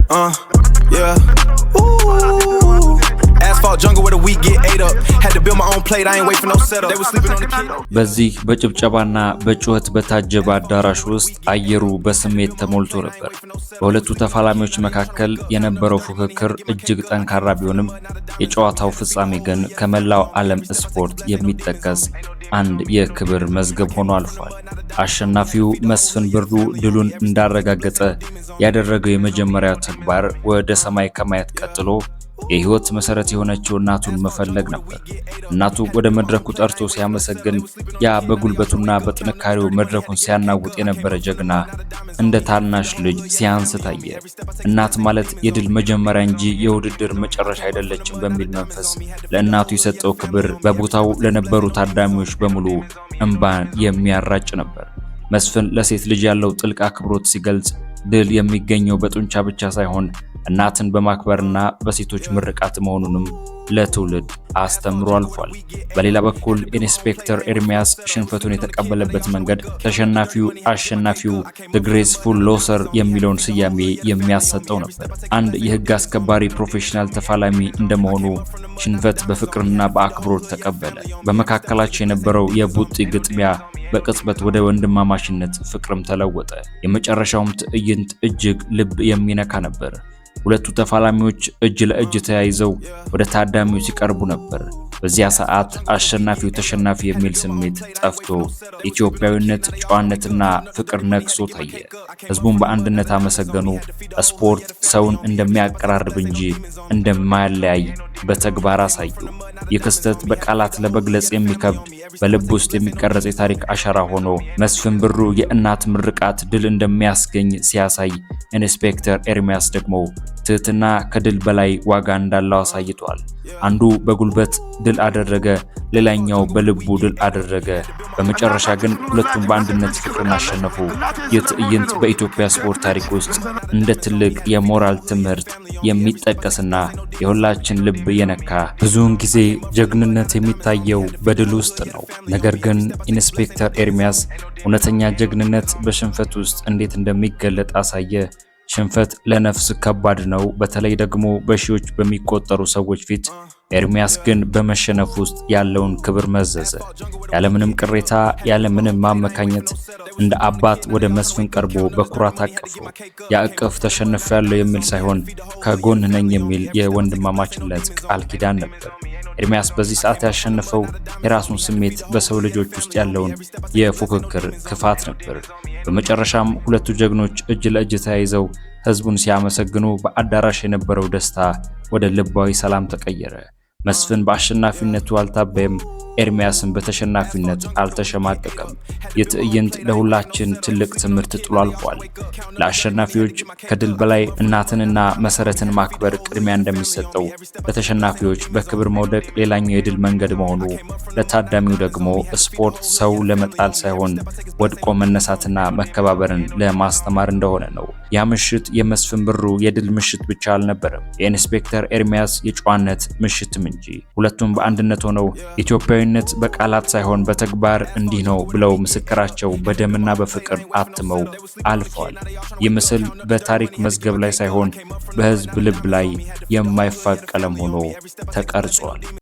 Yeah. Ooh. Asphalt jungle where the weak get ate up. Had to build my own plate. I ain't wait for no setup. They was sleeping on the kid. በዚህ በጭብጨባና በጩኸት በታጀበ አዳራሽ ውስጥ አየሩ በስሜት ተሞልቶ ነበር። በሁለቱ ተፋላሚዎች መካከል የነበረው ፉክክር እጅግ ጠንካራ ቢሆንም የጨዋታው ፍጻሜ ግን ከመላው ዓለም ስፖርት የሚጠቀስ አንድ የክብር መዝገብ ሆኖ አልፏል። አሸናፊው መስፍን ብሩ ድሉን እንዳረጋገጠ ያደረገው የመጀመሪያ ተግባር ወደ ሰማይ ከማየት ቀጥሎ የህይወት መሰረት የሆነችው እናቱን መፈለግ ነበር። እናቱ ወደ መድረኩ ጠርቶ ሲያመሰግን ያ በጉልበቱና በጥንካሬው መድረኩን ሲያናውጥ የነበረ ጀግና እንደ ታናሽ ልጅ ሲያንስ ታየ። እናት ማለት የድል መጀመሪያ እንጂ የውድድር መጨረሻ አይደለችም በሚል መንፈስ ለእናቱ የሰጠው ክብር በቦታው ለነበሩ ታዳሚዎች በሙሉ እንባን የሚያራጭ ነበር። መስፍን ለሴት ልጅ ያለው ጥልቅ አክብሮት ሲገልጽ ድል የሚገኘው በጡንቻ ብቻ ሳይሆን እናትን በማክበርና በሴቶች ምርቃት መሆኑንም ለትውልድ አስተምሮ አልፏል። በሌላ በኩል ኢንስፔክተር ኤርሚያስ ሽንፈቱን የተቀበለበት መንገድ ተሸናፊው አሸናፊው the graceful loser የሚለውን ስያሜ የሚያሰጠው ነበር። አንድ የህግ አስከባሪ ፕሮፌሽናል ተፋላሚ እንደመሆኑ ሽንፈት በፍቅርና በአክብሮት ተቀበለ። በመካከላቸው የነበረው የቡጢ ግጥሚያ በቅጽበት ወደ ወንድማማችነት ፍቅርም ተለወጠ። የመጨረሻውም ትዕይንት እጅግ ልብ የሚነካ ነበር። ሁለቱ ተፋላሚዎች እጅ ለእጅ ተያይዘው ወደ ታዳሚው ሲቀርቡ ነበር። በዚያ ሰዓት አሸናፊው ተሸናፊ የሚል ስሜት ጠፍቶ ኢትዮጵያዊነት፣ ጨዋነትና ፍቅር ነግሶ ታየ። ህዝቡን በአንድነት አመሰገኑ። ስፖርት ሰውን እንደሚያቀራርብ እንጂ እንደማያለያይ በተግባር አሳዩ። ይህ ክስተት በቃላት ለመግለጽ የሚከብድ በልብ ውስጥ የሚቀረጽ የታሪክ አሻራ ሆኖ መስፍን ብሩ የእናት ምርቃት ድል እንደሚያስገኝ ሲያሳይ፣ ኢንስፔክተር ኤርሚያስ ደግሞ ትህትና ከድል በላይ ዋጋ እንዳለው አሳይቷል። አንዱ በጉልበት ድል አደረገ፣ ሌላኛው በልቡ ድል አደረገ። በመጨረሻ ግን ሁለቱም በአንድነት ፍቅርን አሸነፉ። ይህ ትዕይንት በኢትዮጵያ ስፖርት ታሪክ ውስጥ እንደ ትልቅ የሞራል ትምህርት የሚጠቀስና የሁላችን ልብ የነካ። ብዙውን ጊዜ ጀግንነት የሚታየው በድል ውስጥ ነው። ነገር ግን ኢንስፔክተር ኤርሚያስ እውነተኛ ጀግንነት በሽንፈት ውስጥ እንዴት እንደሚገለጥ አሳየ። ሽንፈት ለነፍስ ከባድ ነው፣ በተለይ ደግሞ በሺዎች በሚቆጠሩ ሰዎች ፊት። ኤርሚያስ ግን በመሸነፍ ውስጥ ያለውን ክብር መዘዘ። ያለምንም ቅሬታ፣ ያለምንም ማመካኘት እንደ አባት ወደ መስፍን ቀርቦ በኩራት አቀፈው። ያ እቅፍ ተሸንፌያለሁ የሚል ሳይሆን ከጎን ነኝ የሚል የወንድማማችነት ቃል ኪዳን ነበር። ኤርሚያስ በዚህ ሰዓት ያሸነፈው የራሱን ስሜት፣ በሰው ልጆች ውስጥ ያለውን የፉክክር ክፋት ነበር። በመጨረሻም ሁለቱ ጀግኖች እጅ ለእጅ ተያይዘው ህዝቡን ሲያመሰግኑ በአዳራሽ የነበረው ደስታ ወደ ልባዊ ሰላም ተቀየረ። መስፍን በአሸናፊነቱ አልታበየም፣ ኤርሚያስን በተሸናፊነት አልተሸማቀቀም። የትዕይንት ለሁላችን ትልቅ ትምህርት ጥሎ አልፏል። ለአሸናፊዎች ከድል በላይ እናትንና መሰረትን ማክበር ቅድሚያ እንደሚሰጠው፣ ለተሸናፊዎች በክብር መውደቅ ሌላኛው የድል መንገድ መሆኑ፣ ለታዳሚው ደግሞ ስፖርት ሰው ለመጣል ሳይሆን ወድቆ መነሳትና መከባበርን ለማስተማር እንደሆነ ነው። ያ ምሽት የመስፍን ብሩ የድል ምሽት ብቻ አልነበረም፣ የኢንስፔክተር ኤርሚያስ የጨዋነት ምሽትም እንጂ። ሁለቱም በአንድነት ሆነው ኢትዮጵያዊነት በቃላት ሳይሆን በተግባር እንዲህ ነው ብለው ምስክራቸው በደምና በፍቅር አትመው አልፈዋል። ይህ ምስል በታሪክ መዝገብ ላይ ሳይሆን በህዝብ ልብ ላይ የማይፋቅ ቀለም ሆኖ ተቀርጿል።